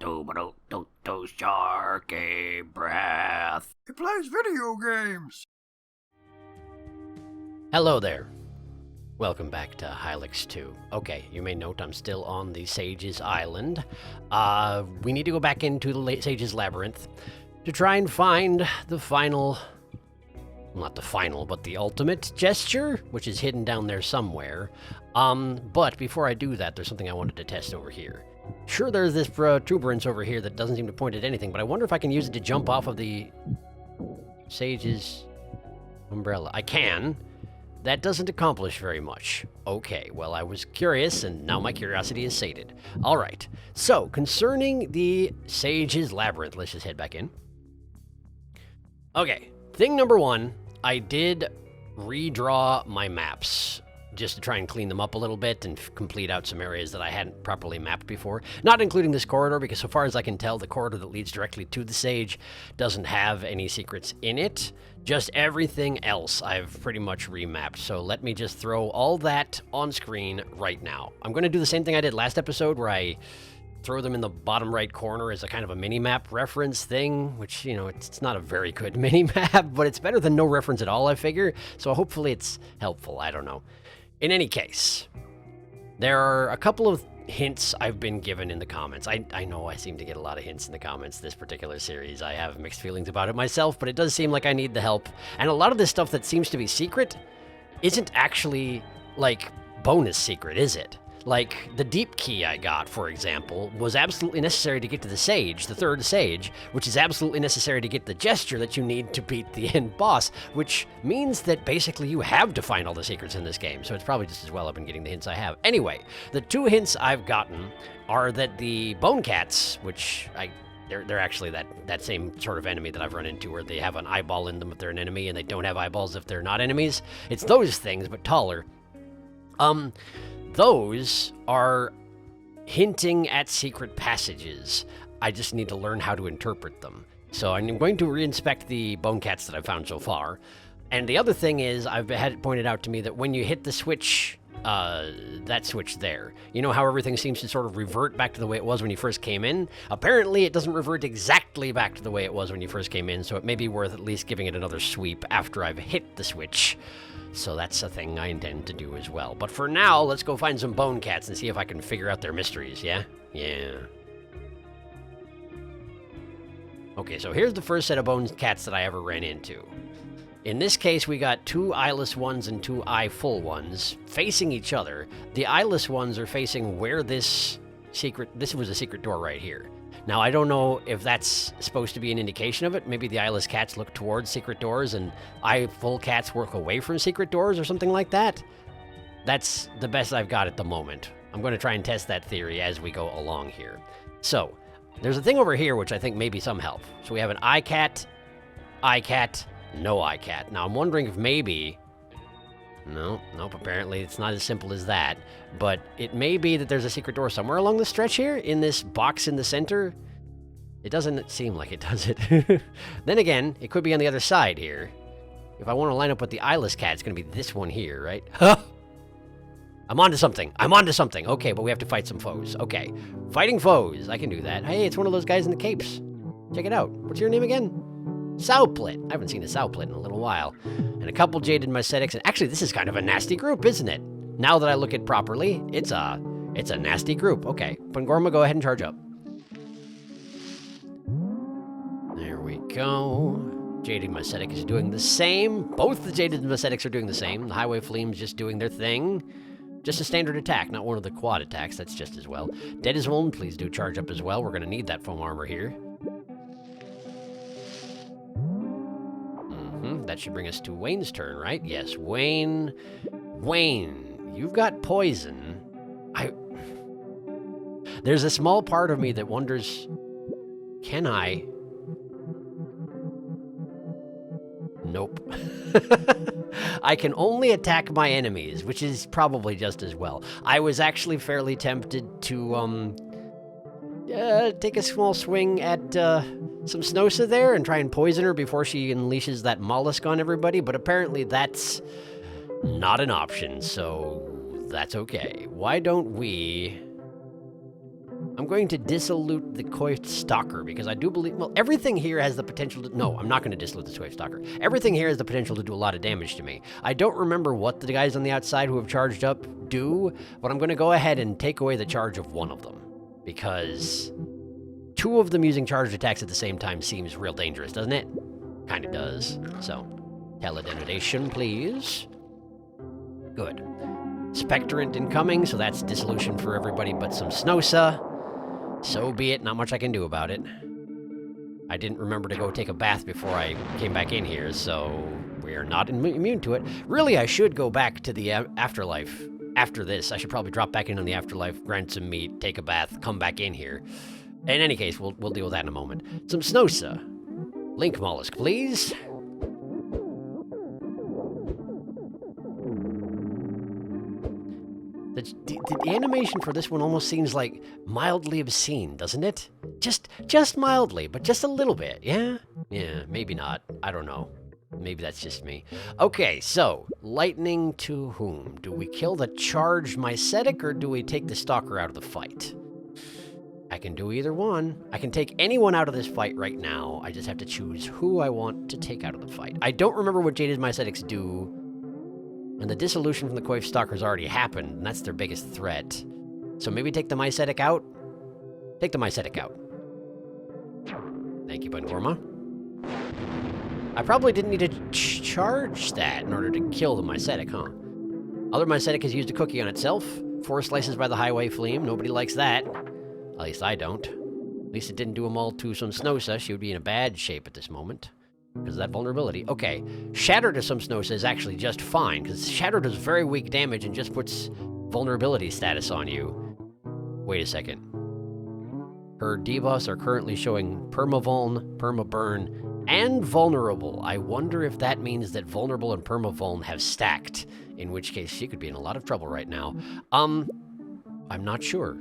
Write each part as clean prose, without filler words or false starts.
SharkyBreath. He plays video games. Hello there. Welcome back to Hylics 2. Okay, you may note I'm still on the Sage's Island. We need to go back into the Sage's Labyrinth to try and find the final... Not the final, but the ultimate gesture, which is hidden down there somewhere. But before I do that, there's something I wanted to test over here. Sure, there's this protuberance over here that doesn't seem to point at anything, but I wonder if I can use it to jump off of the Sage's umbrella. I can. That doesn't accomplish very much. Okay, well, I was curious, and now my curiosity is sated. All right, so concerning the Sage's Labyrinth, let's just head back in. Okay, thing number one, I did redraw my maps just to try and clean them up a little bit and complete out some areas that I hadn't properly mapped before. Not including this corridor, because so far as I can tell, the corridor that leads directly to the Sage doesn't have any secrets in it. Just everything else I've pretty much remapped. So let me just throw all that on screen right now. I'm going to do the same thing I did last episode, where I throw them in the bottom right corner as a kind of a mini-map reference thing, which, you know, it's not a very good mini-map, but it's better than no reference at all, I figure. So hopefully it's helpful. I don't know. In any case, there are a couple of hints I've been given in the comments. I know I seem to get a lot of hints in the comments this particular series. I have mixed feelings about it myself, but it does seem like I need the help. And a lot of this stuff that seems to be secret isn't actually, like, bonus secret, is it? Like, the deep key I got, for example, was absolutely necessary to get to the Sage, the third Sage, which is absolutely necessary to get the gesture that you need to beat the end boss, which means that basically you have to find all the secrets in this game, so it's probably just as well I've been getting the hints I have. Anyway, the two hints I've gotten are that the Bone Cats, which they're actually that same sort of enemy that I've run into, where they have an eyeball in them if they're an enemy, and they don't have eyeballs if they're not enemies. It's those things, but taller. Those are hinting at secret passages. I just need to learn how to interpret them. So I'm going to reinspect the bone cats that I've found so far. And the other thing is, I've had it pointed out to me that when you hit the switch, that switch there, you know how everything seems to sort of revert back to the way it was when you first came in? Apparently it doesn't revert exactly back to the way it was when you first came in, so it may be worth at least giving it another sweep after I've hit the switch. So that's a thing I intend to do as well. But for now, let's go find some bone cats and see if I can figure out their mysteries, yeah? Yeah. Okay, so here's the first set of bone cats that I ever ran into. In this case, we got two eyeless ones and two eye-full ones facing each other. The eyeless ones are facing where this was a secret door right here. Now, I don't know if that's supposed to be an indication of it. Maybe the eyeless cats look towards secret doors and eye-full cats work away from secret doors or something like that. That's the best I've got at the moment. I'm going to try and test that theory as we go along here. So, there's a thing over here which I think may be some help. So we have an eye cat, no eye cat. Now, I'm wondering if maybe... Nope, apparently it's not as simple as that. But it may be that there's a secret door somewhere along the stretch here, in this box in the center. It doesn't seem like it, does it? Then again, it could be on the other side here. If I want to line up with the eyeless cat, it's going to be this one here, right? Huh! I'm onto something. Okay, but we have to fight some foes. Okay, fighting foes. I can do that. Hey, it's one of those guys in the capes. Check it out. What's your name again? Sowplit. I haven't seen a Sowplit in a little while. And a couple jaded Mycetics. And actually, this is kind of a nasty group, isn't it? Now that I look at it properly, it's a nasty group. Okay, Pangorma, go ahead and charge up. There we go. Jaded Mycetic is doing the same. Both the Jaded Mycetics are doing the same. The Highway Flame's just doing their thing. Just a standard attack, not one of the quad attacks. That's just as well. Dead is One, please do charge up as well. We're going to need that foam armor here. That should bring us to Wayne's turn, right? Yes, Wayne, you've got poison. There's a small part of me that wonders, can I? Nope. I can only attack my enemies, which is probably just as well. I was actually fairly tempted to, take a small swing at, some Snosa there and try and poison her before she unleashes that mollusk on everybody, but apparently that's not an option, so that's okay. Why don't we I'm going to dissolute the coiffed stalker because I do believe, well, everything here has the potential to, no, I'm not going to dissolute the coiffed stalker. Everything here has the potential to do a lot of damage to me. I don't remember what the guys on the outside who have charged up do, but I'm going to go ahead and take away the charge of one of them because 2 of them using charged attacks at the same time seems real dangerous, doesn't it? Kind of does. So, teledenudation, please. Good. Spectrant incoming, so that's dissolution for everybody but some Snosa. So be it, not much I can do about it. I didn't remember to go take a bath before I came back in here, so we are not immune to it. Really, I should go back to the afterlife after this. I should probably drop back into the afterlife, grind some meat, take a bath, come back in here. In any case, we'll deal with that in a moment. Some Snosa. Link mollusk, please. The animation for this one almost seems like mildly obscene, doesn't it? Just mildly, but just a little bit, yeah? Yeah, maybe not. I don't know. Maybe that's just me. Okay, so, lightning to whom? Do we kill the charged Mycetic, or do we take the stalker out of the fight? I can do either one. I can take anyone out of this fight right now. I just have to choose who I want to take out of the fight. I don't remember what Jaded Mycetics do. And the dissolution from the Coif Stalker's already happened, and that's their biggest threat. So maybe take the Mycetic out? Take the Mycetic out. Thank you, Bungorma. I probably didn't need to charge that in order to kill the Mycetic, huh? Other Mycetic has used a cookie on itself. 4 slices by the highway fleam. Nobody likes that. At least I don't. At least it didn't do them all to some Snosa. She would be in a bad shape at this moment because of that vulnerability. Okay, Shatter to some Snosa is actually just fine, because Shatter does very weak damage and just puts vulnerability status on you. Wait a second. Her debuffs are currently showing Permavuln, Permaburn, and Vulnerable. I wonder if that means that Vulnerable and Permavuln have stacked, in which case she could be in a lot of trouble right now. I'm not sure.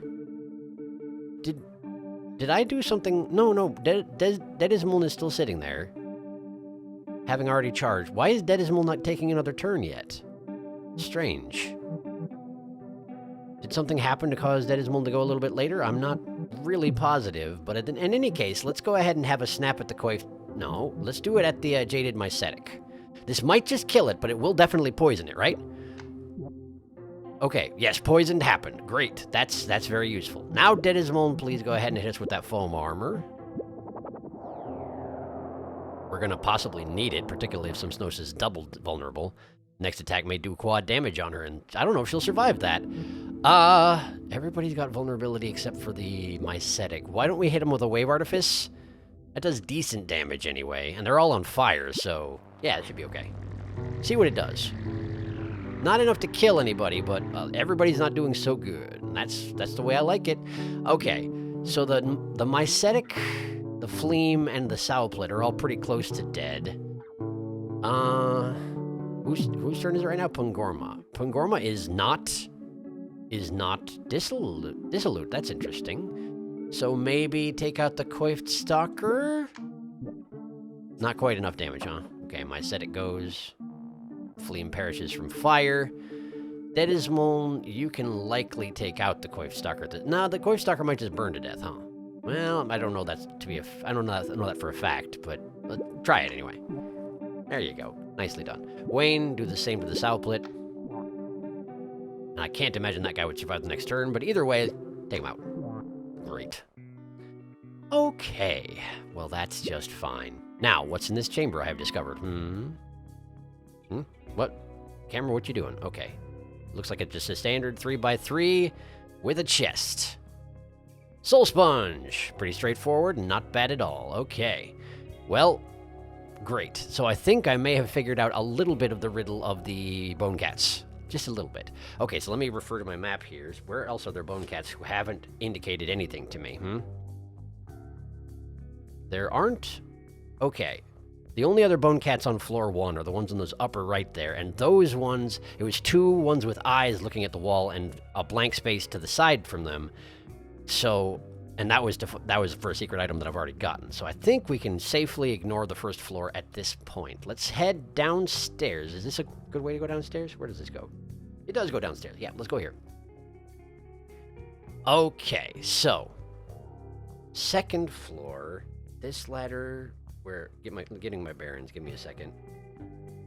Did I do something? No, Dedismul is still sitting there, having already charged. Why is Dedismul not taking another turn yet? Strange. Did something happen to cause Dedismul to go a little bit later? I'm not really positive, but in any case, let's go ahead and have a snap at the Coif. No, let's do it at the Jaded Mycetic. This might just kill it, but it will definitely poison it, right? Okay, yes, poisoned happened. Great, that's very useful. Now, Dedismul, please go ahead and hit us with that foam armor. We're gonna possibly need it, particularly if some Snows is double vulnerable. Next attack may do quad damage on her, and I don't know if she'll survive that. Everybody's got vulnerability except for the Mycetic. Why don't we hit him with a Wave Artifice? That does decent damage anyway, and they're all on fire, so yeah, it should be okay. See what it does. Not enough to kill anybody, but everybody's not doing so good. And that's the way I like it. Okay, so the Mycetic, the Fleam, and the Sowplit are all pretty close to dead. Whose turn is it right now? Pungorma. Pungorma is not dissolute. That's interesting. So maybe take out the Coiffed Stalker? Not quite enough damage, huh? Okay, Mycetic goes. Fleam perishes from fire. Dedismul, you can likely take out the Coif Stalker. No, the Coif Stalker might just burn to death, huh? Well, I don't know that to be I don't know that for a fact, but try it anyway. There you go. Nicely done. Wayne, do the same to the Sowplit. I can't imagine that guy would survive the next turn, but either way, take him out. Great. Okay. Well, that's just fine. Now, what's in this chamber I have discovered? What? Camera, what you doing? Okay. Looks like it's just a standard 3x3 with a chest. Soul Sponge. Pretty straightforward, not bad at all. Okay. Well, great. So I think I may have figured out a little bit of the riddle of the Bone Cats. Just a little bit. Okay, so let me refer to my map here. Where else are there Bone Cats who haven't indicated anything to me, There aren't? Okay. The only other Bone Cats on floor 1 are the ones on those upper right there, and those ones, it was 2 ones with eyes looking at the wall and a blank space to the side from them. So, and that was for a secret item that I've already gotten. So I think we can safely ignore the first floor at this point. Let's head downstairs. Is this a good way to go downstairs? Where does this go? It does go downstairs. Yeah, let's go here. Okay, so Second floor. This ladder. Where? Getting my bearings. Give me a second.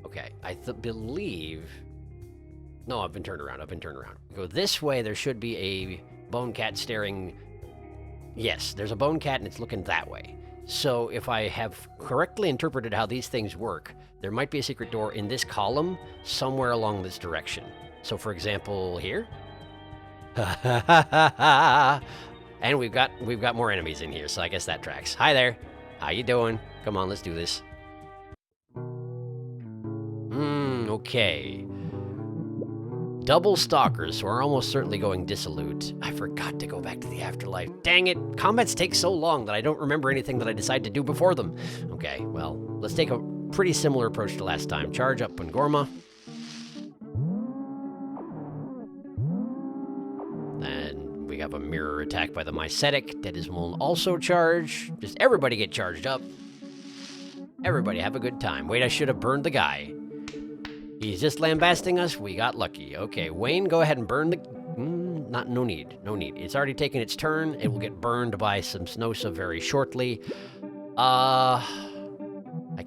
Okay, I believe. No, I've been turned around. Go this way. There should be a bone cat staring. Yes, there's a bone cat and it's looking that way. So if I have correctly interpreted how these things work, there might be a secret door in this column somewhere along this direction. So for example, here. And we've got more enemies in here, so I guess that tracks. Hi there. How you doing? Come on, let's do this. Okay. Double stalkers, so we're almost certainly going dissolute. I forgot to go back to the afterlife. Dang it! Combats take so long that I don't remember anything that I decided to do before them. Okay, well, let's take a pretty similar approach to last time. Charge up Pungorma. Then we have a mirror attack by the Mycetic. Deadismol also charge. Just everybody get charged up. Everybody have a good time. Wait, I should have burned the guy. He's just lambasting us. We got lucky. Okay, Wayne, go ahead and burn the... No need. It's already taken its turn. It will get burned by some Snosa very shortly. I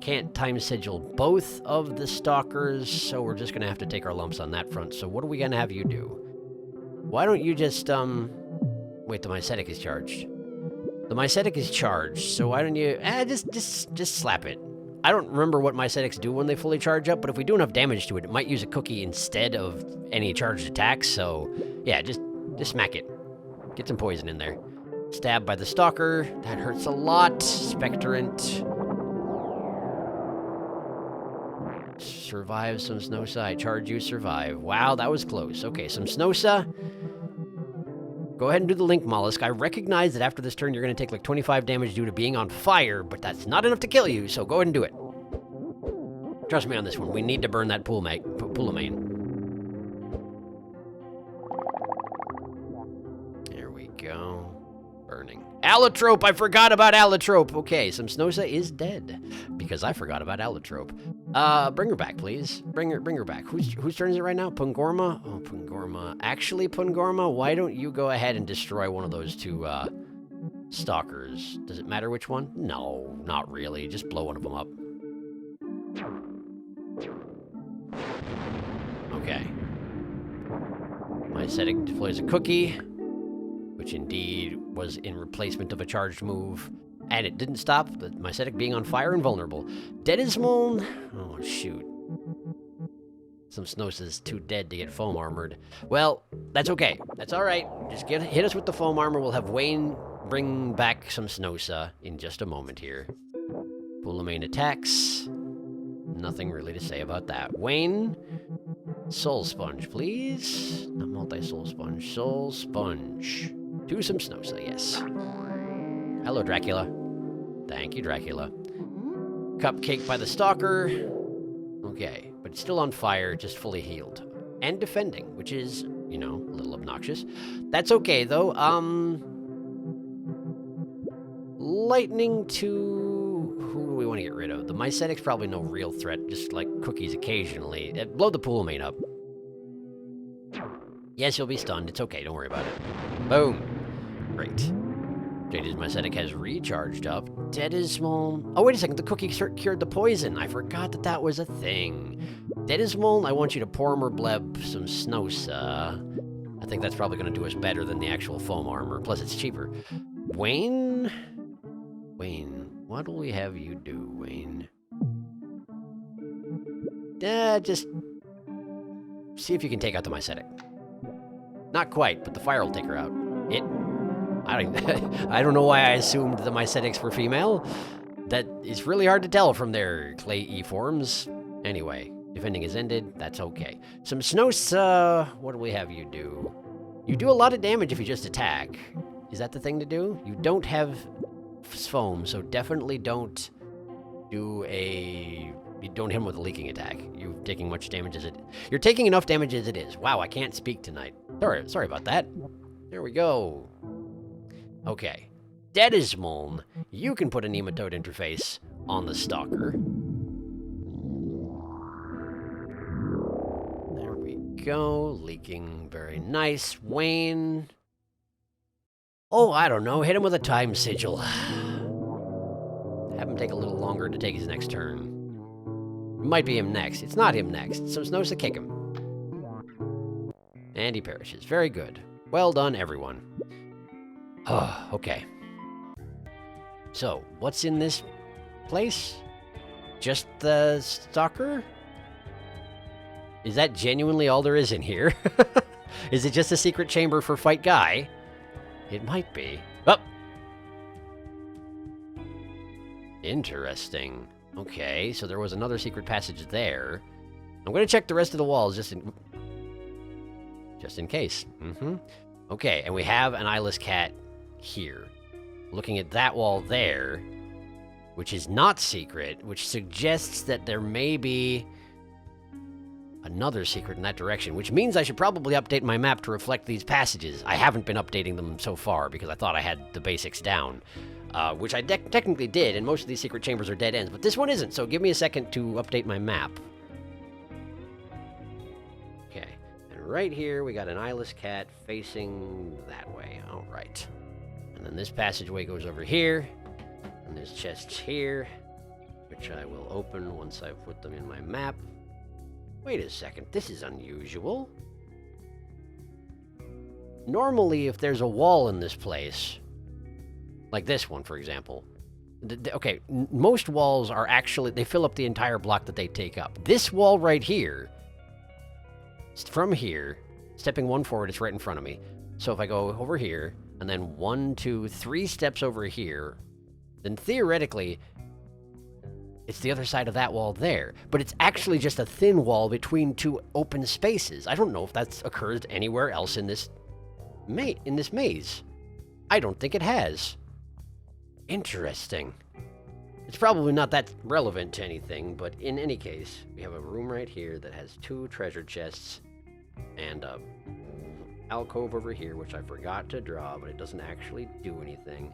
can't time sigil both of the stalkers, so we're just going to have to take our lumps on that front. So what are we going to have you do? Why don't you just, Wait, the Mycetic is charged. The Mycetic is charged, so why don't you... just slap it. I don't remember what Mycetics do when they fully charge up, but if we do enough damage to it, it might use a cookie instead of any charged attacks, so yeah, just smack it. Get some poison in there. Stabbed by the Stalker. That hurts a lot. Spectorant. Survive some Snosa. I charge you, survive. Wow, that was close. Okay, some Snosa. Go ahead and do the Link Mollusk. I recognize that after this turn, you're going to take like 25 damage due to being on fire, but that's not enough to kill you, so go ahead and do it. Trust me on this one. We need to burn that Poolamane. There we go. Burning. Allotrope! I forgot about Allotrope! Okay, some Snosa is dead, because I forgot about Allotrope. Bring her back, please. Bring her back. Whose turn is it right now? Pungorma? Oh, Pungorma. Actually, Pungorma, why don't you go ahead and destroy one of those two, stalkers? Does it matter which one? No, not really. Just blow one of them up. Okay. Mycetic deploys a cookie, which indeed was in replacement of a charged move. And it didn't stop the Mycetic being on fire and vulnerable. Deadismol. Oh, shoot. Some Snosa's too dead to get foam armored. Well, that's okay. That's all right. Just hit us with the foam armor. We'll have Wayne bring back some Snosa in just a moment here. Poolamane attacks. Nothing really to say about that. Wayne, Soul Sponge, please. Not multi-soul sponge. Soul Sponge. Do some Snosa, yes. Hello, Dracula. Thank you, Dracula. Cupcake by the Stalker. Okay, but it's still on fire, just fully healed. And defending, which is, you know, a little obnoxious. That's okay, though. Lightning to... Who do we want to get rid of? The Mycetic's probably no real threat, just like cookies occasionally. Blow the Poolamane up. Yes, you'll be stunned. It's okay, don't worry about it. Boom. Great. Jaded Mycetic has recharged up. Deadismol... Oh, wait a second. The cookie cured the poison. I forgot that that was a thing. Deadismol, I want you to Pormer Bleb some Snosa. I think that's probably going to do us better than the actual foam armor. Plus, it's cheaper. Wayne? Wayne, what will we have you do, Wayne? Just... see if you can take out the Mycetic. Not quite, but the fire will take her out. I don't know why I assumed the Mycetics were female. That is really hard to tell from their clay E-forms. Anyway, defending is ended. That's okay. Some Snosa, what do we have you do? You do a lot of damage if you just attack. Is that the thing to do? You don't have foam, so definitely don't do a... You don't hit him with a leaking attack. You're taking much damage as it... You're taking enough damage as it is. Wow, I can't speak tonight. Sorry about that. There we go. Okay. Deadismol, you can put a nematode interface on the Stalker. There we go. Leaking. Very nice. Wayne... Oh, I don't know. Hit him with a time sigil. Have him take a little longer to take his next turn. It might be him next. It's not him next, so it's no use to kick him. And he perishes. Very good. Well done, everyone. Oh, okay. So, what's in this place? Just the stalker? Is that genuinely all there is in here? Is it just a secret chamber for Fight Guy? It might be. Oh! Interesting. Okay, so there was another secret passage there. I'm going to check the rest of the walls just in case. Okay, and we have an eyeless cat here. Looking at that wall there, which is not secret, which suggests that there may be another secret in that direction, which means I should probably update my map to reflect these passages. I haven't been updating them so far because I thought I had the basics down, which I technically did, and most of these secret chambers are dead ends, but this one isn't, so give me a second to update my map. Okay, and right here we got an eyeless cat facing that way. All right. And then this passageway goes over here, and there's chests here, which I will open once I've put them in my map. Wait a second, this is unusual. Normally, if there's a wall in this place, like this one, for example, okay, most walls are actually, they fill up the entire block that they take up. This wall right here, from here, stepping one forward, it's right in front of me. So if I go over here, and then 1, 2, 3 steps over here, then theoretically, it's the other side of that wall there. But it's actually just a thin wall between two open spaces. I don't know if that's occurred anywhere else in this maze. I don't think it has. Interesting. It's probably not that relevant to anything, but in any case, we have a room right here that has 2 treasure chests and a alcove over here, which I forgot to draw, but it doesn't actually do anything.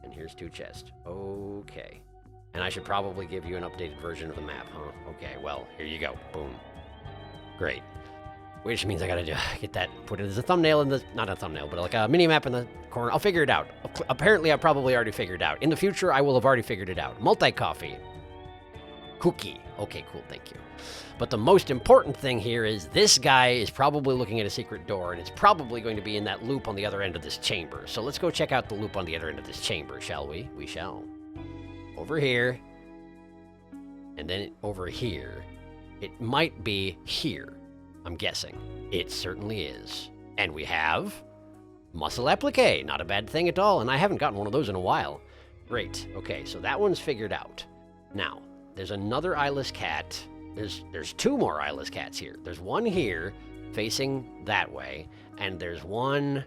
And here's 2 chests. Okay. And I should probably give you an updated version of the map, huh? Okay, well, here you go. Boom. Great. Which means I gotta get that, put it as a thumbnail in the, not a thumbnail, but like a mini-map in the corner. I'll figure it out. Apparently, I probably already figured it out. In the future, I will have already figured it out. Multi-coffee. Cookie. Okay, cool, thank you. But the most important thing here is this guy is probably looking at a secret door, and it's probably going to be in that loop on the other end of this chamber. So let's go check out the loop on the other end of this chamber, shall we? We shall. Over here, and then over here. It might be here, I'm guessing. It certainly is. And we have muscle applique, not a bad thing at all, and I haven't gotten one of those in a while. Great, okay, so that one's figured out. Now, there's another eyeless cat. There's 2 more eyeless cats here. There's one here, facing that way, and there's one...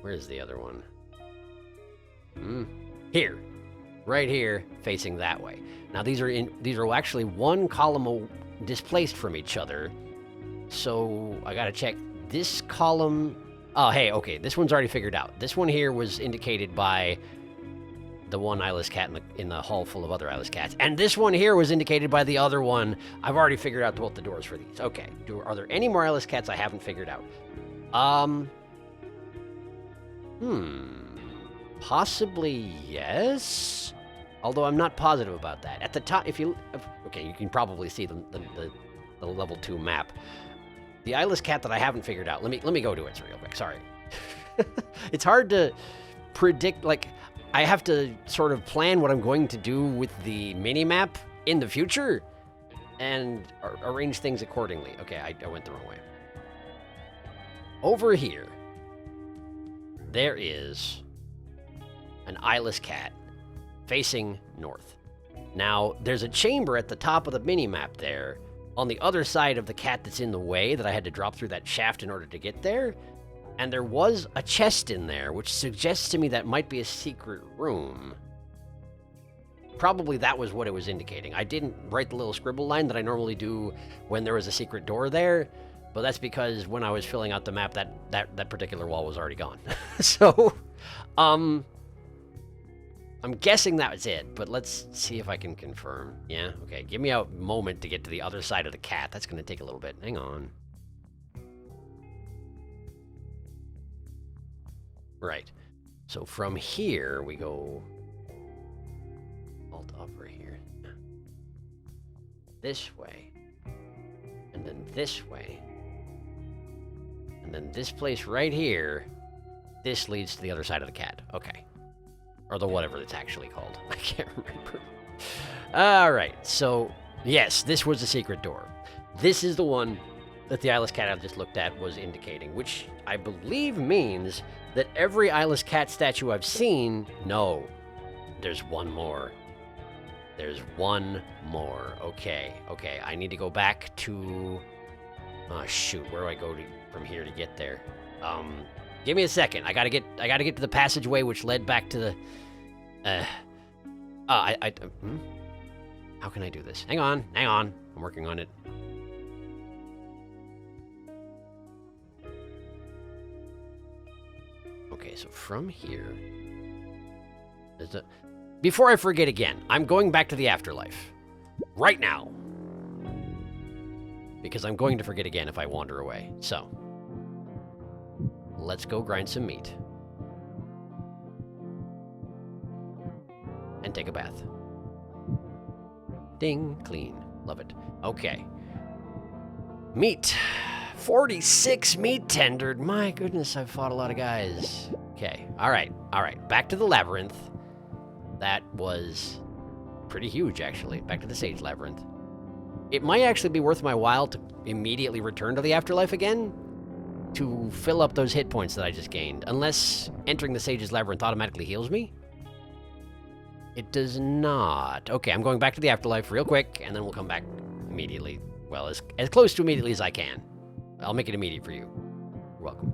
Where's the other one? Here. Right here, facing that way. Now these are actually one column displaced from each other. So I gotta check this column. Oh, hey, okay, this one's already figured out. This one here was indicated by the one eyeless cat in the hall full of other eyeless cats. And this one here was indicated by the other one. I've already figured out both the doors for these. Okay, are there any more eyeless cats I haven't figured out? Possibly yes. Although I'm not positive about that. At the top, okay, you can probably see the level 2 map. The eyeless cat that I haven't figured out. Let me go to it real quick. Sorry. It's hard to predict. Like, I have to sort of plan what I'm going to do with the mini map in the future, and arrange things accordingly. Okay, I went the wrong way. Over here, there is an eyeless cat facing north. Now, there's a chamber at the top of the mini-map there, on the other side of the cat that's in the way that I had to drop through that shaft in order to get there, and there was a chest in there, which suggests to me that might be a secret room. Probably that was what it was indicating. I didn't write the little scribble line that I normally do when there was a secret door there, but that's because when I was filling out the map, that particular wall was already gone. So, I'm guessing that was it, but let's see if I can confirm. Yeah, okay, give me a moment to get to the other side of the cat. That's going to take a little bit. Hang on. Right. So from here, we go... Alt over here. This way. And then this way. And then this place right here, this leads to the other side of the cat. Okay. Or the whatever it's actually called. I can't remember. Alright, so, yes, this was the secret door. This is the one that the eyeless cat I just looked at was indicating, which I believe means that every eyeless cat statue I've seen... No, there's one more. There's one more. Okay, I need to go back to... Oh, shoot, where do I go from here to get there? Give me a second. I gotta get to the passageway which led back to the... How can I do this? Hang on. I'm working on it. Okay, so from here... Before I forget again, I'm going back to the afterlife. Right now. Because I'm going to forget again if I wander away. So, let's go grind some meat. And take a bath. Ding, clean. Love it. Okay. Meat. 46 meat tendered. My goodness, I've fought a lot of guys. Okay, all right. Back to the labyrinth. That was pretty huge, actually. Back to the Sage Labyrinth. It might actually be worth my while to immediately return to the afterlife again to fill up those hit points that I just gained. Unless entering the Sage's Labyrinth automatically heals me. It does not. Okay, I'm going back to the afterlife real quick, and then we'll come back immediately. Well, as close to immediately as I can. I'll make it immediate for you. You're welcome.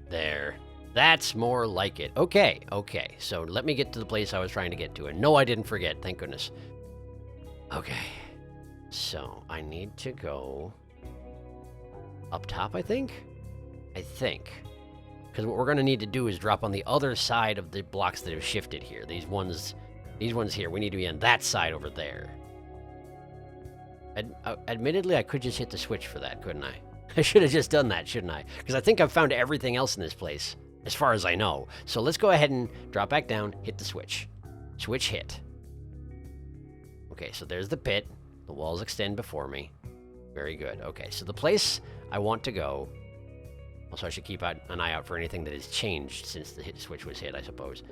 There. That's more like it. Okay. So let me get to the place I was trying to get to. And no, I didn't forget. Thank goodness. Okay. So I need to go up top, I think? Because what we're going to need to do is drop on the other side of the blocks that have shifted here. These ones here. We need to be on that side over there. Admittedly, I could just hit the switch for that, couldn't I? I should have just done that, shouldn't I? Because I think I've found everything else in this place, as far as I know. So let's go ahead and drop back down, hit the switch. Switch hit. Okay, so there's the pit. The walls extend before me. Very good. Okay, so the place I want to go... Also, I should keep an eye out for anything that has changed since the switch was hit, I suppose.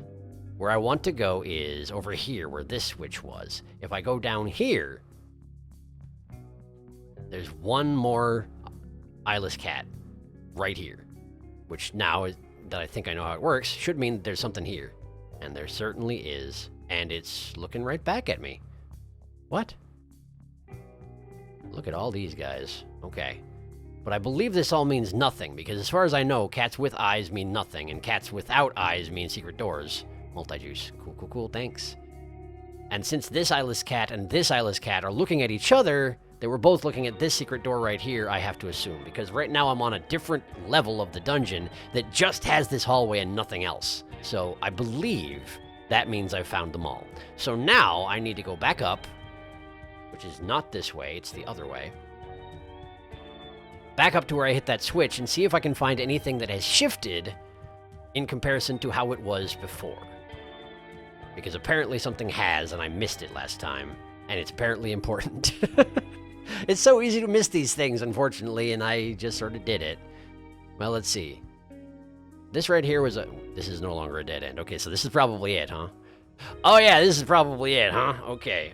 Where I want to go is over here, where this switch was. If I go down here... There's one more eyeless cat right here, which now that I think I know how it works, should mean that there's something here. And there certainly is, and it's looking right back at me. What? Look at all these guys. Okay. But I believe this all means nothing, because as far as I know, cats with eyes mean nothing, and cats without eyes mean secret doors. Multi-juice. Cool, thanks. And since this eyeless cat and this eyeless cat are looking at each other... They were both looking at this secret door right here, I have to assume, because right now I'm on a different level of the dungeon that just has this hallway and nothing else. So I believe that means I've found them all. So now I need to go back up, which is not this way, it's the other way. Back up to where I hit that switch and see if I can find anything that has shifted in comparison to how it was before. Because apparently something has, and I missed it last time, and it's apparently important. It's so easy to miss these things, unfortunately, and I just sort of did it. Well, let's see. This right here was a... This is no longer a dead end. Okay, so this is probably it, huh? Oh, yeah, this is probably it, huh? Okay.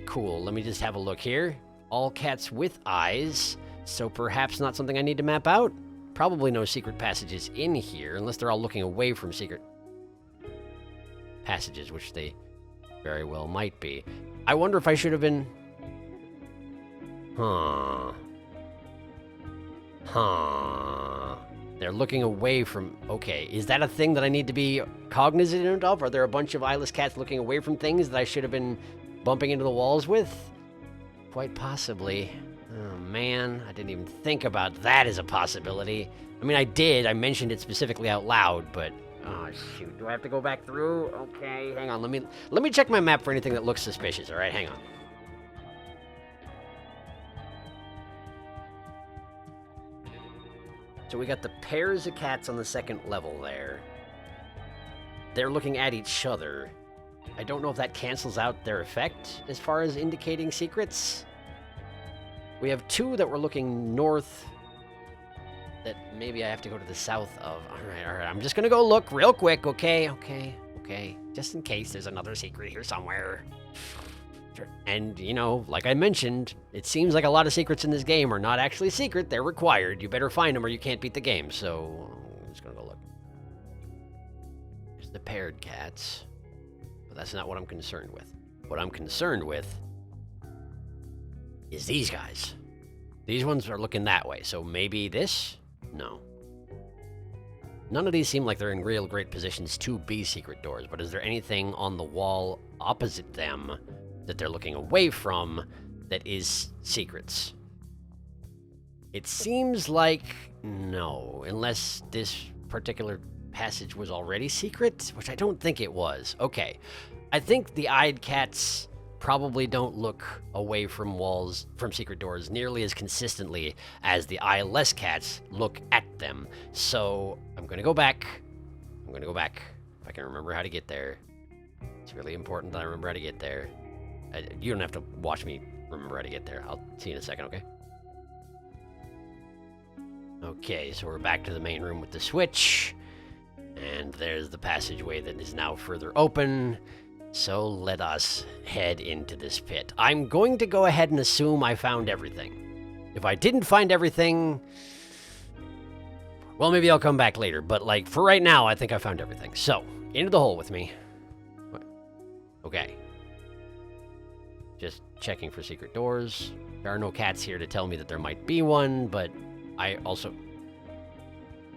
Cool. Let me just have a look here. All cats with eyes, so perhaps not something I need to map out. Probably no secret passages in here, unless they're all looking away from secret passages, which they very well might be. I wonder if I should have been... They're looking away from... Okay, is that a thing that I need to be cognizant of? Are there a bunch of eyeless cats looking away from things that I should have been bumping into the walls with? Quite possibly. Oh, man, I didn't even think about that as a possibility. I mean, I did. I mentioned it specifically out loud, but... Oh, shoot. Do I have to go back through? Okay, hang on. Let me check my map for anything that looks suspicious, all right? Hang on. So we got the pairs of cats on the second level there. They're looking at each other. I don't know if that cancels out their effect as far as indicating secrets. We have two that were looking north that maybe I have to go to the south of. All right. I'm just going to go look real quick, okay? Okay. Just in case there's another secret here somewhere. And, you know, like I mentioned, it seems like a lot of secrets in this game are not actually secret. They're required. You better find them or you can't beat the game. So, I'm just going to go look. There's the paired cats. But that's not what I'm concerned with. What I'm concerned with is these guys. These ones are looking that way. So maybe this? No. None of these seem like they're in real great positions to be secret doors. But is there anything on the wall opposite them that they're looking away from that is secrets? It seems like no, unless this particular passage was already secret, which I don't think it was. Okay, I think the eyed cats probably don't look away from walls, from secret doors, nearly as consistently as the eyeless cats look at them. So I'm gonna go back. If I can remember how to get there. It's really important that I remember how to get there. You don't have to watch me remember how to get there. I'll see you in a second, okay? Okay, so we're back to the main room with the switch. And there's the passageway that is now further open. So let us head into this pit. I'm going to go ahead and assume I found everything. If I didn't find everything, well, maybe I'll come back later. But, like, for right now, I think I found everything. So, into the hole with me. Okay. Just checking for secret doors. There are no cats here to tell me that there might be one, but I also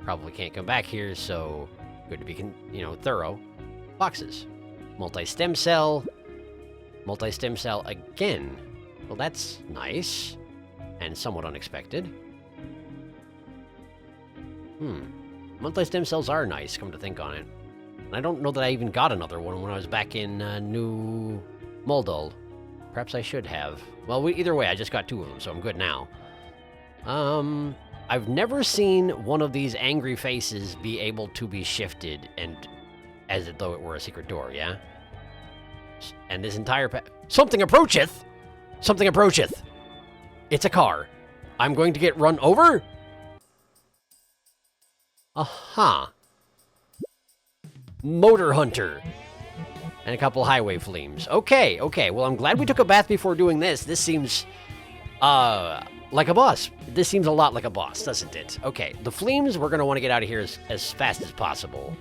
probably can't come back here, so good to be, thorough. Boxes. Multi-stem cell. Multi-stem cell again. Well, that's nice. And somewhat unexpected. Multi-stem cells are nice, come to think on it. And I don't know that I even got another one when I was back in New Moldal. Perhaps I should have. Well, either way, I just got 2 of them, so I'm good now. I've never seen one of these angry faces be able to be shifted and as though it were a secret door, yeah? And this entire Something approacheth! Something approacheth! It's a car. I'm going to get run over? Aha. Motor Hunter. And a couple highway flames. Okay. Well, I'm glad we took a bath before doing this. This seems, like a boss. This seems a lot like a boss, doesn't it? Okay, the flames, we're going to want to get out of here as fast as possible.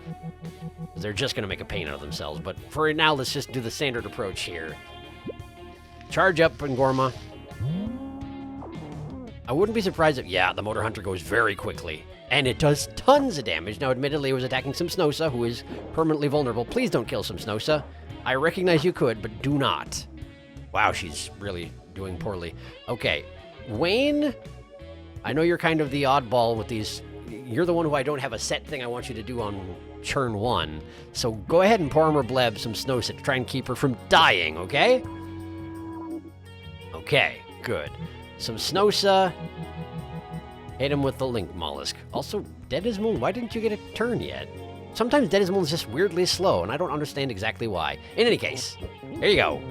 They're just going to make a pain out of themselves. But for right now, let's just do the standard approach here. Charge up, Ngorma. I wouldn't be surprised if, yeah, the Motor Hunter goes very quickly. And it does tons of damage. Now, admittedly, it was attacking some Snosa, who is permanently vulnerable. Please don't kill some Snosa. I recognize you could, but do not. Wow, she's really doing poorly. Okay, Wayne, I know you're kind of the oddball with these. You're the one who I don't have a set thing I want you to do on Churn 1. So go ahead and pour Armor Bleb some Snosa to try and keep her from dying, okay? Okay, good. Some Snosa. Hit him with the Link Mollusk. Also, Deadismoon, why didn't you get a turn yet? Sometimes Deadismoon is just weirdly slow, and I don't understand exactly why. In any case, here you go.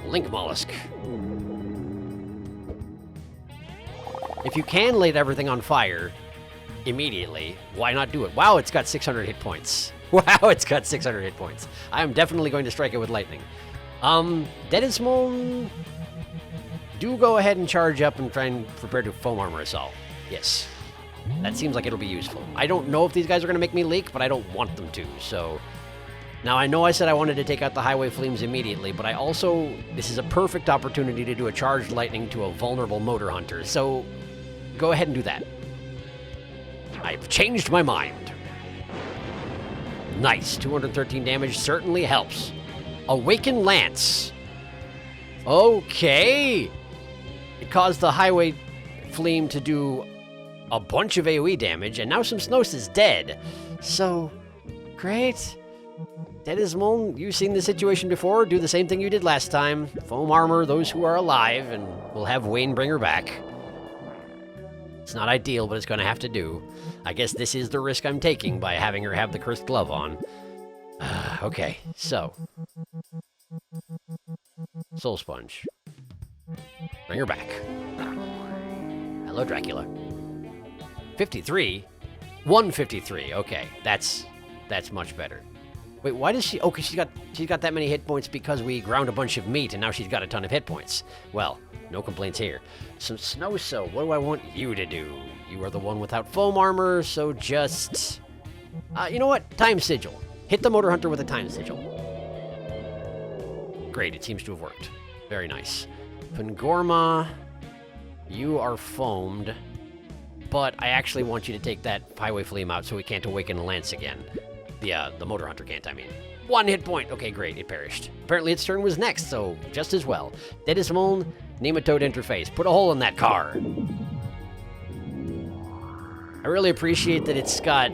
Link Mollusk. If you can light everything on fire immediately, why not do it? Wow, it's got 600 hit points. Wow, it's got 600 hit points. I am definitely going to strike it with lightning. Deadismoon, do go ahead and charge up and try and prepare to foam armor assault. Yes. That seems like it'll be useful. I don't know if these guys are going to make me leak, but I don't want them to, so... Now, I know I said I wanted to take out the highway flames immediately, but I also... This is a perfect opportunity to do a charged lightning to a vulnerable Motor Hunter, so... Go ahead and do that. I've changed my mind. Nice. 213 damage certainly helps. Awaken Lance. Okay. It caused the highway flame to do a bunch of AoE damage, and now some Snows is dead. So, great. Deadismoon, you've seen the situation before. Do the same thing you did last time. Foam armor those who are alive, and we'll have Wayne bring her back. It's not ideal, but it's going to have to do. I guess this is the risk I'm taking by having her have the cursed glove on. Okay, so. Soul Sponge. Bring her back. Hello, Dracula. 53? 153. Okay, that's much better. Wait, why does she... Oh, because she's got that many hit points because we ground a bunch of meat, and now she's got a ton of hit points. Well, no complaints here. Some Snow-So, what do I want you to do? You are the one without foam armor, so just... you know what? Time Sigil. Hit the Motor Hunter with a Time Sigil. Great, it seems to have worked. Very nice. Pangorma, you are foamed, but I actually want you to take that Highway Fleam out so we can't awaken Lance again. The Motor Hunter can't, I mean. 1 hit point. Okay, great, it perished. Apparently its turn was next, so just as well. Dedismoln, Nematode interface. Put a hole in that car. I really appreciate that it's got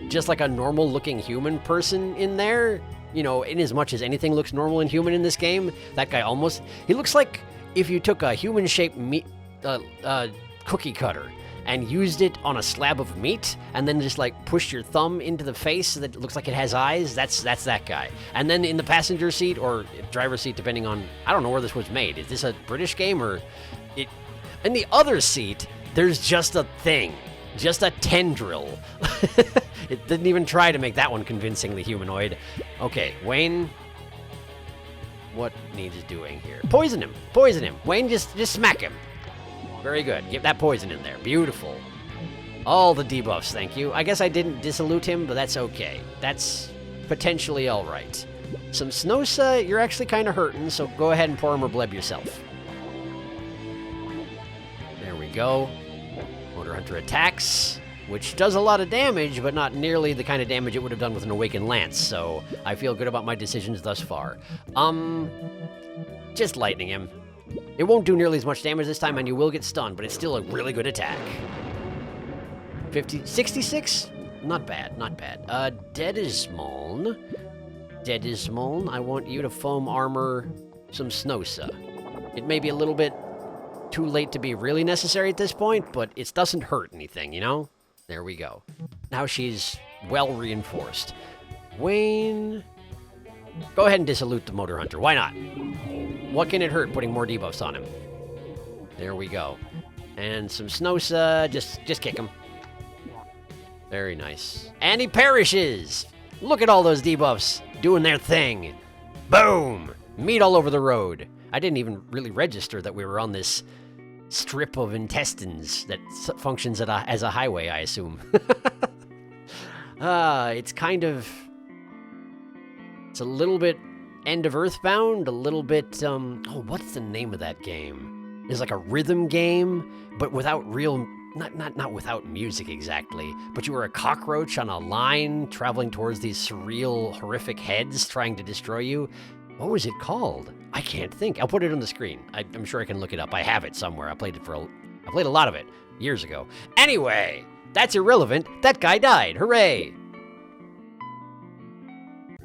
just like a normal-looking human person in there. You know, in as much as anything looks normal and human in this game, that guy almost... He looks like if you took a human-shaped meat... cookie cutter and used it on a slab of meat, and then just like pushed your thumb into the face so that it looks like it has eyes. That's that guy. And then in the passenger seat or driver's seat, depending on, I don't know where this was made. Is this a British game or it? In the other seat, there's just a thing, just a tendril. It didn't even try to make that one convincingly humanoid. Okay, Wayne. What needs doing here? Poison him. Poison him. Wayne, just smack him. Very good. Get that poison in there. Beautiful. All the debuffs, thank you. I guess I didn't dissolute him, but that's okay. That's potentially all right. Some Snow-So, you're actually kind of hurting, so go ahead and pour Armor Bleb yourself. There we go. Motor Hunter attacks, which does a lot of damage, but not nearly the kind of damage it would have done with an Awakened Lance, so I feel good about my decisions thus far. Just lightning him. It won't do nearly as much damage this time, and you will get stunned, but it's still a really good attack. 66? Not bad, not bad. Dedismoln. Dedismoln, I want you to foam armor some Snow-So. It may be a little bit too late to be really necessary at this point, but it doesn't hurt anything, you know? There we go. Now she's well reinforced. Wayne... Go ahead and dissolute the Motor Hunter. Why not? What can it hurt putting more debuffs on him? There we go. And some Snow-So, just kick him. Very nice. And he perishes! Look at all those debuffs doing their thing. Boom! Meat all over the road. I didn't even really register that we were on this strip of intestines that functions as a highway, I assume. It's kind of... It's a little bit End of Earthbound, a little bit, oh, what's the name of that game? It's like a rhythm game, but without real, not without music exactly, but you were a cockroach on a line traveling towards these surreal, horrific heads trying to destroy you. What was it called? I can't think. I'll put it on the screen. I'm sure I can look it up. I have it somewhere. I played a lot of it years ago. Anyway, that's irrelevant. That guy died. Hooray!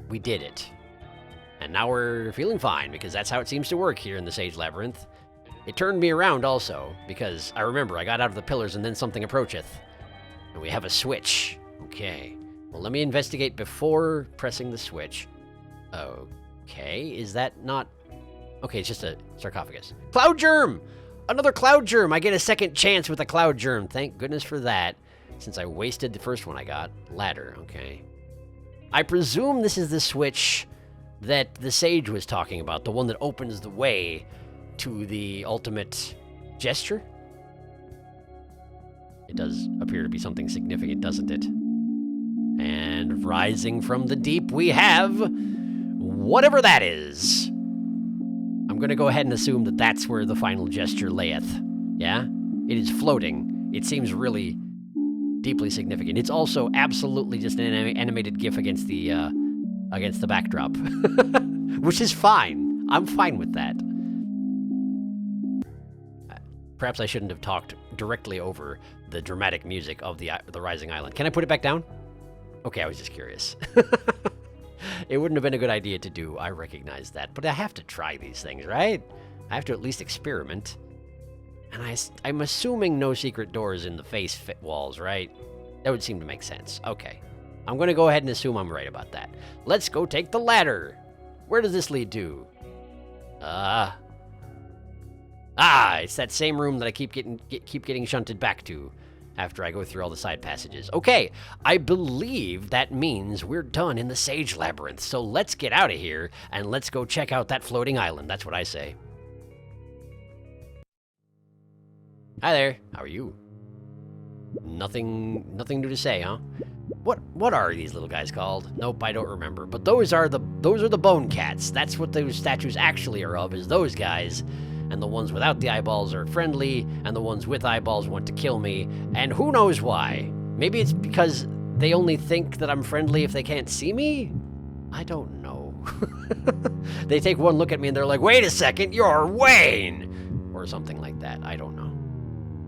We did it. And now we're feeling fine, because that's how it seems to work here in the Sage Labyrinth. It turned me around also, because I remember I got out of the pillars and then something approacheth. And we have a switch. Okay. Well, let me investigate before pressing the switch. Okay, is that not... Okay, it's just a sarcophagus. Cloud Germ! Another Cloud Germ! I get a second chance with a Cloud Germ. Thank goodness for that, since I wasted the first one I got. Ladder, okay. I presume this is the switch that the Sage was talking about, the one that opens the way to the ultimate gesture. It does appear to be something significant, doesn't it? And rising from the deep, we have whatever that is. I'm going to go ahead and assume that that's where the final gesture layeth. Yeah? It is floating. It seems really deeply significant. It's also absolutely just an animated GIF against the backdrop, which is fine. I'm fine with that. Perhaps I shouldn't have talked directly over the dramatic music of the Rising Island. Can I put it back down? Okay, I was just curious. It wouldn't have been a good idea to do. I recognize that, but I have to try these things, right? I have to at least experiment. And I'm assuming no secret doors in the face fit walls, right? That would seem to make sense. Okay. I'm going to go ahead and assume I'm right about that. Let's go take the ladder. Where does this lead to? It's that same room that I keep getting shunted back to after I go through all the side passages. Okay, I believe that means we're done in the Sage Labyrinth. So let's get out of here and let's go check out that floating island. That's what I say. Hi there. How are you? Nothing new to say, huh? What are these little guys called? Nope, I don't remember. But those are the bone cats. That's what those statues actually are of, is those guys. And the ones without the eyeballs are friendly, and the ones with eyeballs want to kill me. And who knows why? Maybe it's because they only think that I'm friendly if they can't see me? I don't know. They take one look at me and they're like, wait a second, you're Wayne! Or something like that. I don't know.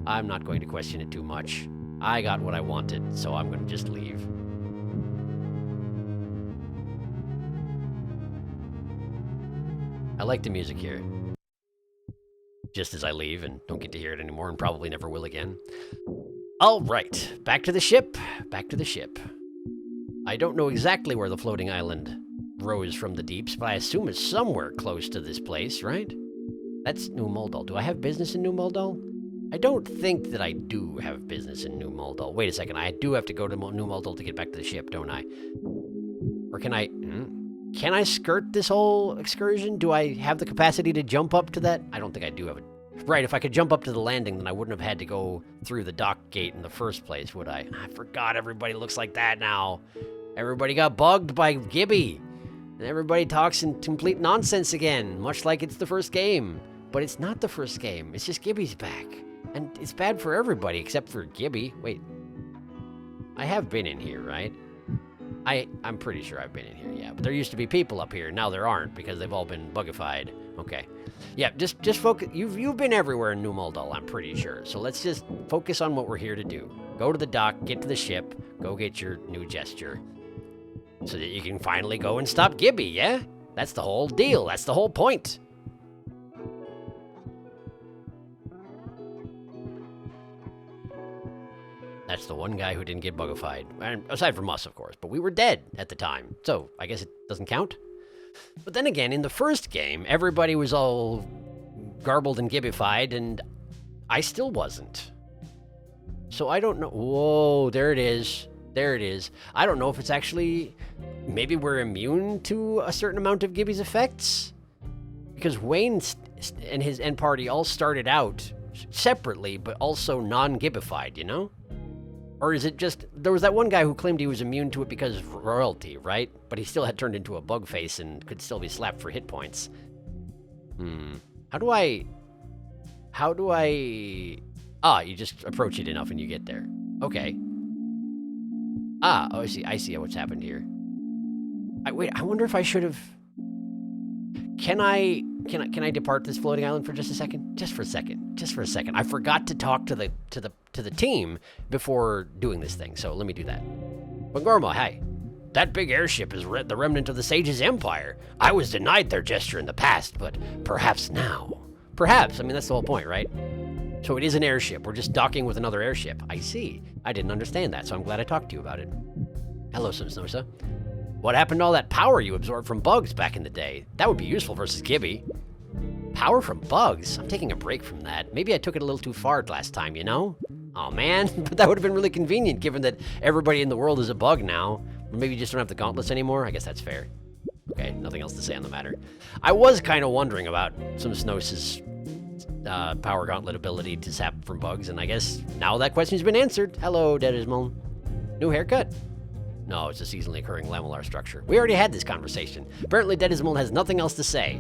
I'm not going to question it too much. I got what I wanted, so I'm going to just leave. I like the music here. Just as I leave and don't get to hear it anymore and probably never will again. All right, back to the ship. Back to the ship. I don't know exactly where the floating island rose from the deeps, but I assume it's somewhere close to this place, right? That's New Moldal. Do I have business in New Moldal? I don't think that I do have business in New Moldal. Wait a second, I do have to go to New Moldal to get back to the ship, don't I? Or can I... Can I skirt this whole excursion? Do I have the capacity to jump up to that? I don't think I do have it. Right, if I could jump up to the landing, then I wouldn't have had to go through the dock gate in the first place, would I? I forgot everybody looks like that now. Everybody got bugged by Gibby. And everybody talks in complete nonsense again, much like it's the first game. But it's not the first game. It's just Gibby's back. And it's bad for everybody except for Gibby. Wait. I have been in here, right? I'm pretty sure I've been in here, yeah. But there used to be people up here. Now there aren't because they've all been bugified. Okay. Yeah, just focus. You've been everywhere in New Moldal, I'm pretty sure. So let's just focus on what we're here to do. Go to the dock, get to the ship, go get your new gesture. So that you can finally go and stop Gibby, yeah? That's the whole deal. That's the whole point. That's the one guy who didn't get bugified. And aside from us, of course. But we were dead at the time. So I guess it doesn't count. But then again, in the first game, everybody was all garbled and gibbified, and I still wasn't. So I don't know. Whoa, there it is. There it is. I don't know if it's actually... Maybe we're immune to a certain amount of Gibby's effects? Because Wayne and his end party all started out separately, but also non-gibbified, you know? Or is it just... There was that one guy who claimed he was immune to it because of royalty, right? But he still had turned into a bug face and could still be slapped for hit points. How do I... Ah, you just approach it enough and you get there. Okay. Ah, oh, I see what's happened here. Wait, I wonder if I should have... Can I depart this floating island for just a second? Just for a second. I forgot to talk to the team before doing this thing, so let me do that. Bangorma, hi. That big airship is the remnant of the Sage's empire. I was denied their gesture in the past, but perhaps now. Perhaps, I mean, that's the whole point, right? So it is an airship. We're just docking with another airship. I see. I didn't understand that, so I'm glad I talked to you about it. Hello, Simsnosa. What happened to all that power you absorbed from bugs back in the day? That would be useful versus Gibby. Power from bugs? I'm taking a break from that. Maybe I took it a little too far last time, you know? Oh man, but that would have been really convenient given that everybody in the world is a bug now. Or maybe you just don't have the gauntlets anymore? I guess that's fair. Okay, nothing else to say on the matter. I was kind of wondering about some Snows' power gauntlet ability to zap from bugs, and I guess now that question's been answered. Hello, Dedismon. New haircut? No, it's a seasonally occurring lamellar structure. We already had this conversation. Apparently, Dedismon has nothing else to say.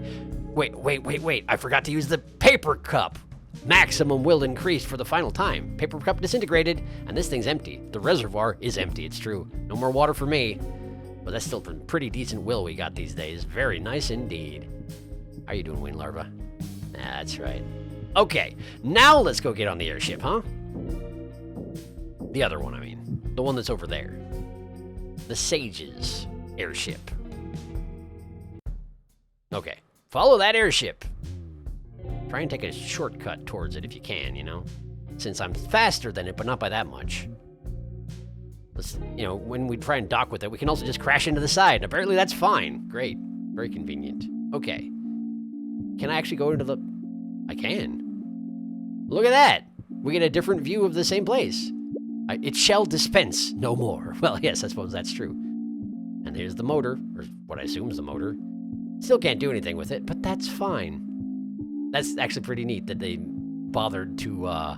Wait. I forgot to use the paper cup. Maximum will increase for the final time. Paper cup disintegrated, and this thing's empty. The reservoir is empty, it's true. No more water for me. But that's still pretty decent will we got these days. Very nice indeed. How you doing, Wayne Larva? That's right. Okay, now let's go get on the airship, huh? The other one, I mean. The one that's over there. The Sage's airship. Okay, follow that airship. Try and take a shortcut towards it if you can, you know? Since I'm faster than it, but not by that much. You know, when we try and dock with it, we can also just crash into the side, and apparently that's fine. Great. Very convenient. Okay. Can I actually go into the... I can. Look at that! We get a different view of the same place. It shall dispense no more. Well, yes, I suppose that's true. And here's the motor, or what I assume is the motor. Still can't do anything with it, but that's fine. That's actually pretty neat that they bothered to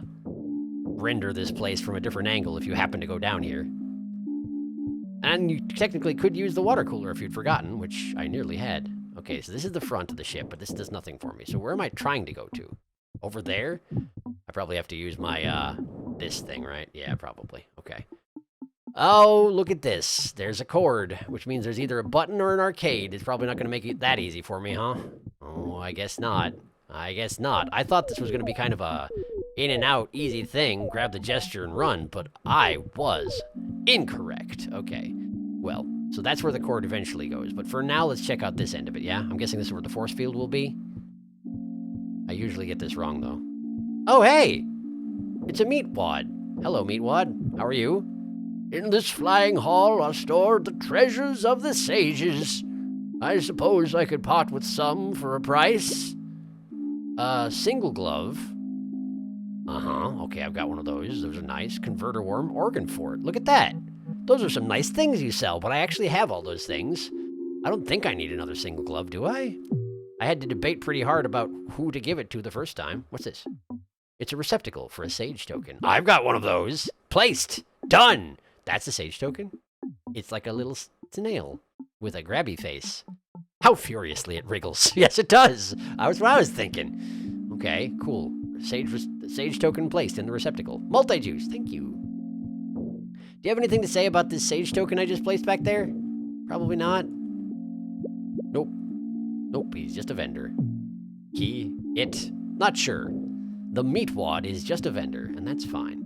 render this place from a different angle if you happen to go down here. And you technically could use the water cooler if you'd forgotten, which I nearly had. Okay, so this is the front of the ship, but this does nothing for me. So where am I trying to go to? Over there? I probably have to use my, this thing, right? Yeah, probably. Okay. Oh, look at this. There's a cord, which means there's either a button or an arcade. It's probably not going to make it that easy for me, huh? Oh, I guess not. I guess not. I thought this was going to be kind of a in and out easy thing, grab the gesture and run, but I was incorrect. Okay. Well, so that's where the cord eventually goes. But for now, let's check out this end of it, yeah? I'm guessing this is where the force field will be. I usually get this wrong, though. Oh, hey! It's a Meatwad. Hello, Meatwad. How are you? In this flying hall are stored the treasures of the sages. I suppose I could part with some for a price. Single glove. Uh-huh. Okay, I've got one of those. Those are nice. Converter worm, organ fort. Look at that. Those are some nice things you sell, but I actually have all those things. I don't think I need another single glove, do I? I had to debate pretty hard about who to give it to the first time. What's this? It's a receptacle for a sage token. I've got one of those. Placed. Done. That's a sage token. It's like a little snail with a grabby face. How furiously it wriggles. Yes, it does. That's what I was thinking. Okay, cool. Sage token placed in the receptacle. Multi-juice. Thank you. Do you have anything to say about this sage token I just placed back there? Probably not. Nope. Nope, he's just a vendor. Not sure. The Meatwad is just a vendor, and that's fine.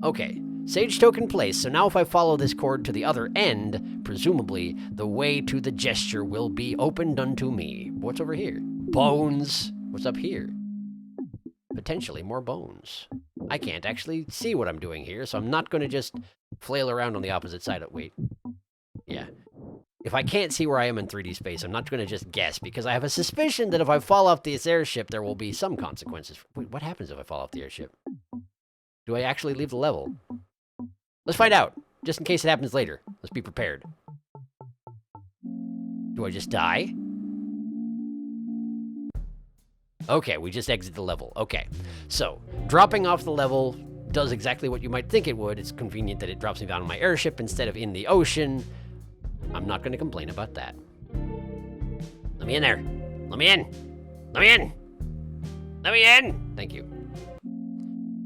Okay, sage token placed, so now if I follow this cord to the other end, presumably, the way to the gesture will be opened unto me. What's over here? Bones. What's up here? Potentially more bones. I can't actually see what I'm doing here, so I'm not going to just flail around on the opposite side of... Wait. Yeah. If I can't see where I am in 3D space, I'm not going to just guess, because I have a suspicion that if I fall off this airship, there will be some consequences. Wait, what happens if I fall off the airship? Do I actually leave the level? Let's find out, just in case it happens later. Let's be prepared. Do I just die? Okay, we just exit the level. Okay, so dropping off the level does exactly what you might think it would. It's convenient that it drops me down on my airship instead of in the ocean. I'm not going to complain about that. Let me in there. Let me in. Let me in. Let me in. Thank you.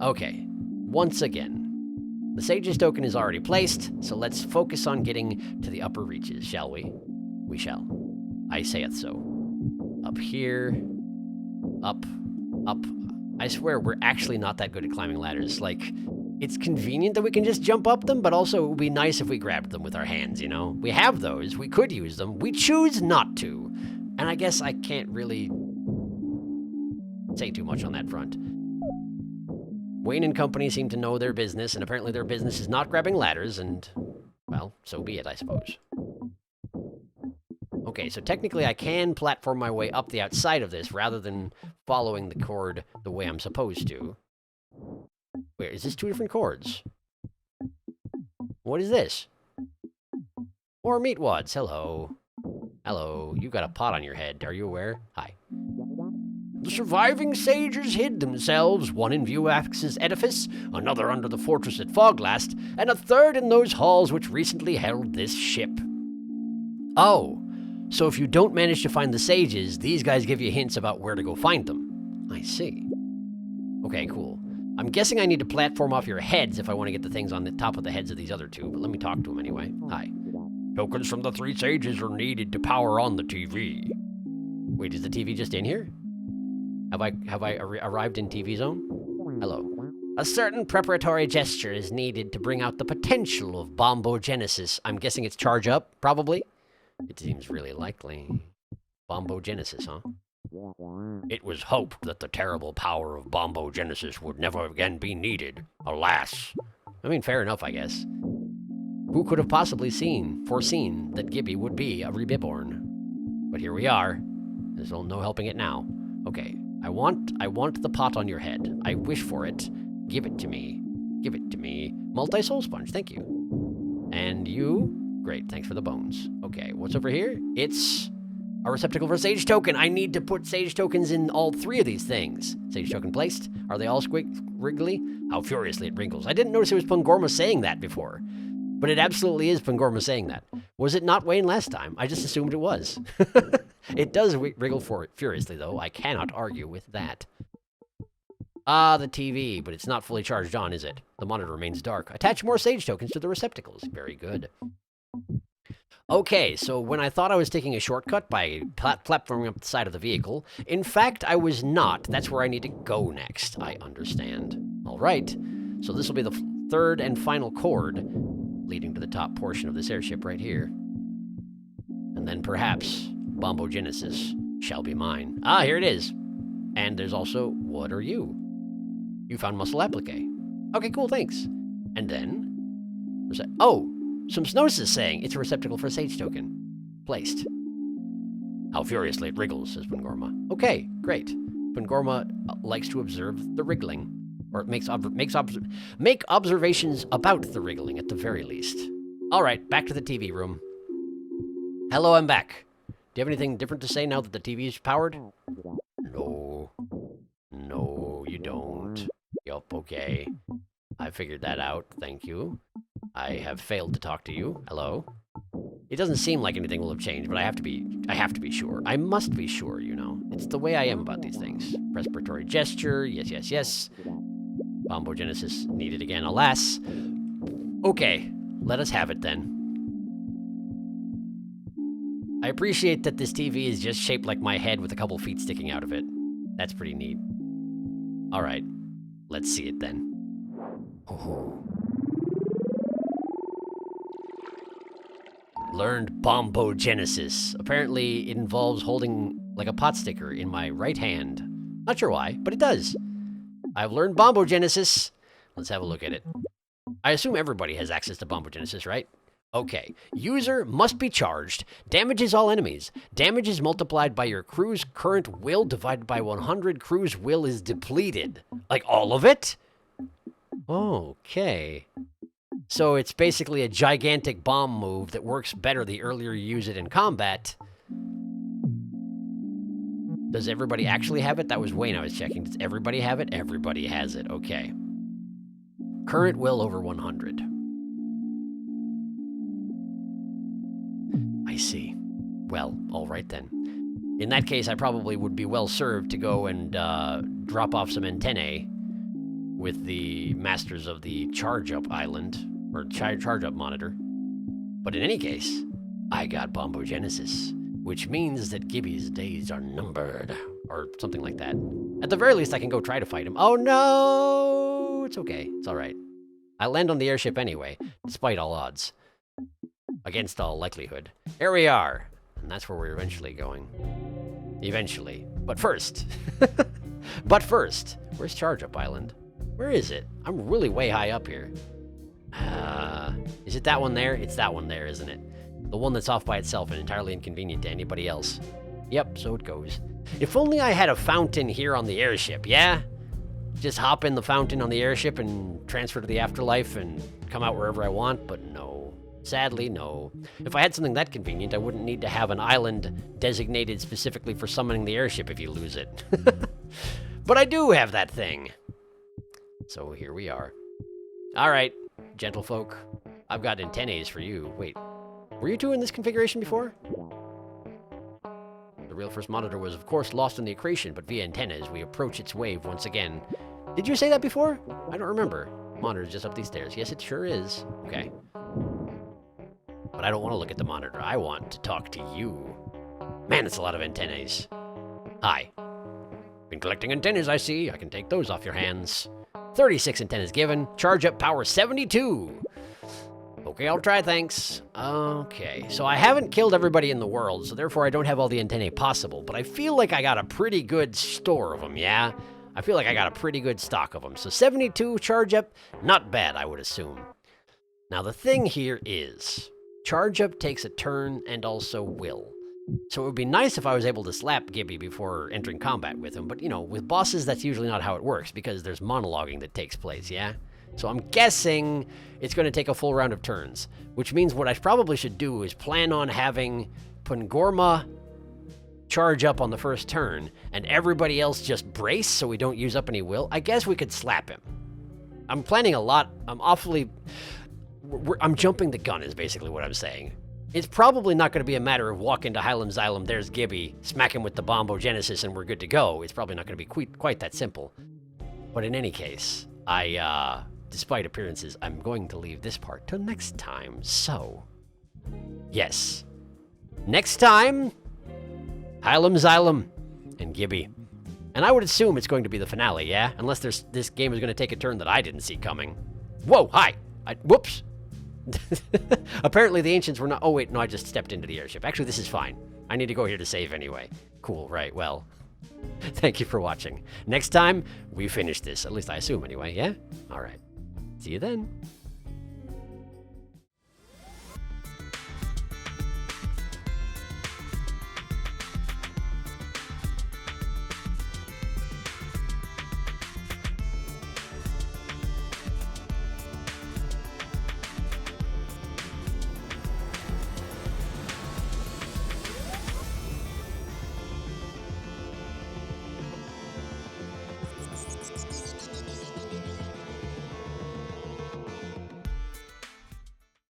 Okay, once again, the Sage's token is already placed, so let's focus on getting to the upper reaches, shall we? We shall. I saith so. Up here. Up. Up. I swear, we're actually not that good at climbing ladders. Like, it's convenient that we can just jump up them, but also it would be nice if we grabbed them with our hands, you know? We have those. We could use them. We choose not to. And I guess I can't really say too much on that front. Wayne and company seem to know their business, and apparently their business is not grabbing ladders, and, well, so be it, I suppose. Okay, so technically I can platform my way up the outside of this rather than following the cord the way I'm supposed to. Wait, is this two different cords? What is this? More Meatwads, hello. Hello, you've got a pot on your head, are you aware? Hi. The surviving sages hid themselves, one in Vuax's edifice, another under the fortress at Foglast, and a third in those halls which recently held this ship. Oh, so if you don't manage to find the sages, these guys give you hints about where to go find them. I see. Okay, cool. I'm guessing I need to platform off your heads if I want to get the things on the top of the heads of these other two, but let me talk to them anyway. Hi. Tokens from the 3 sages are needed to power on the TV. Wait, is the TV just in here? Have I arrived in TV zone? Hello. A certain preparatory gesture is needed to bring out the potential of bombogenesis. I'm guessing it's charge up, probably? It seems really likely. Bombogenesis, huh? It was hoped that the terrible power of bombogenesis would never again be needed. Alas. I mean, fair enough, I guess. Who could have possibly foreseen that Gibby would be a reborn? But here we are. There's no helping it now. Okay, I want the pot on your head. I wish for it. Give it to me. Give it to me. Multi-soul sponge, thank you. And you? Great, thanks for the bones. Okay, what's over here? It's a receptacle for sage token. I need to put sage tokens in all 3 of these things. Sage token placed. Are they all wriggly? How furiously it wrinkles. I didn't notice it was Pangorma saying that before. But it absolutely is Pangorma saying that. Was it not Wayne last time? I just assumed it was. It does wriggle furiously, though. I cannot argue with that. Ah, the TV, but it's not fully charged on, is it? The monitor remains dark. Attach more sage tokens to the receptacles. Very good. Okay, so when I thought I was taking a shortcut by platforming up the side of the vehicle, in fact, I was not. That's where I need to go next. I understand. All right, so this will be the 3rd and final cord leading to the top portion of this airship right here. And then perhaps bombogenesis shall be mine. Ah, here it is. And there's also, what are you? You found muscle applique. Okay, cool, thanks. And then, oh, some Snosis saying it's a receptacle for a sage token. Placed. How furiously it wriggles, says Pangorma. Okay, great. Pangorma likes to observe the wriggling. Or make observations about the wriggling, at the very least. All right, back to the TV room. Hello, I'm back. Do you have anything different to say now that the TV is powered? No. No, you don't. Yup, okay. I figured that out, thank you. I have failed to talk to you. Hello? It doesn't seem like anything will have changed, but I have to be sure. I must be sure, you know. It's the way I am about these things. Respiratory gesture, yes, yes, yes. Bombogenesis needed again, alas. Okay, let us have it then. I appreciate that this TV is just shaped like my head with a couple feet sticking out of it. That's pretty neat. Alright, let's see it then. Oh. Learned bombogenesis. Apparently, it involves holding like a pot sticker in my right hand. Not sure why, but it does. I've learned bombogenesis. Let's have a look at it. I assume everybody has access to bombogenesis, right? Okay. User must be charged. Damages all enemies. Damage is multiplied by your crew's current will divided by 100. Crew's will is depleted. Like all of it? Okay. So it's basically a gigantic bomb move that works better the earlier you use it in combat. Does everybody actually have it? That was Wayne I was checking. Does everybody have it? Everybody has it. Okay. Current will over 100. I see. Well, all right then. In that case, I probably would be well served to go and drop off some antennae with the masters of the charge-up island, or charge-up monitor. But in any case, I got bombogenesis, which means that Gibby's days are numbered, or something like that. At the very least, I can go try to fight him. Oh no! It's okay. It's all right. I land on the airship anyway, despite all odds. Against all likelihood. Here we are. And that's where we're eventually going. Eventually. But first. Where's Charge-Up Island? Where is it? I'm really way high up here. Is it that one there? It's that one there, isn't it? The one that's off by itself and entirely inconvenient to anybody else. Yep, so it goes. If only I had a fountain here on the airship, yeah? Just hop in the fountain on the airship and transfer to the afterlife and come out wherever I want, but no. Sadly, no. If I had something that convenient, I wouldn't need to have an island designated specifically for summoning the airship if you lose it. But I do have that thing. So here we are. All right, gentlefolk. I've got antennae for you. Wait, were you two in this configuration before? The real first monitor was, of course, lost in the accretion, but via antennas, we approach its wave once again. Did you say that before? I don't remember. Monitor's just up these stairs. Yes, it sure is. Okay. But I don't want to look at the monitor. I want to talk to you. Man, that's a lot of antennae. Hi. Been collecting antennas, I see. I can take those off your hands. 36 antennas given. Charge up power 72. Okay, I'll try, thanks. Okay, so I haven't killed everybody in the world, so therefore I don't have all the antennae possible, but I feel like I got a pretty good store of them, yeah? I feel like I got a pretty good stock of them. So 72 charge up, not bad, I would assume. Now the thing here is, charge up takes a turn and also will. So it would be nice if I was able to slap Gibby before entering combat with him, but you know, with bosses that's usually not how it works because there's monologuing that takes place, yeah? So I'm guessing it's going to take a full round of turns, which means what I probably should do is plan on having Pungorma charge up on the first turn and everybody else just brace so we don't use up any will. I guess we could slap him. I'm planning a lot. I'm jumping the gun is basically what I'm saying. It's probably not going to be a matter of walk into Hylium Xylem, there's Gibby, smack him with the Bombogenesis, and we're good to go. It's probably not going to be quite that simple. But in any case, despite appearances, I'm going to leave this part till next time. So, yes. Next time, Hylium Xylem and Gibby. And I would assume it's going to be the finale, yeah? Unless this game is going to take a turn that I didn't see coming. Whoa, hi! Whoops! Apparently the ancients were not... Oh, wait, no, I just stepped into the airship. Actually, this is fine. I need to go here to save anyway. Cool, right, well. Thank you for watching. Next time, we finish this. At least I assume anyway, yeah? All right. See you then.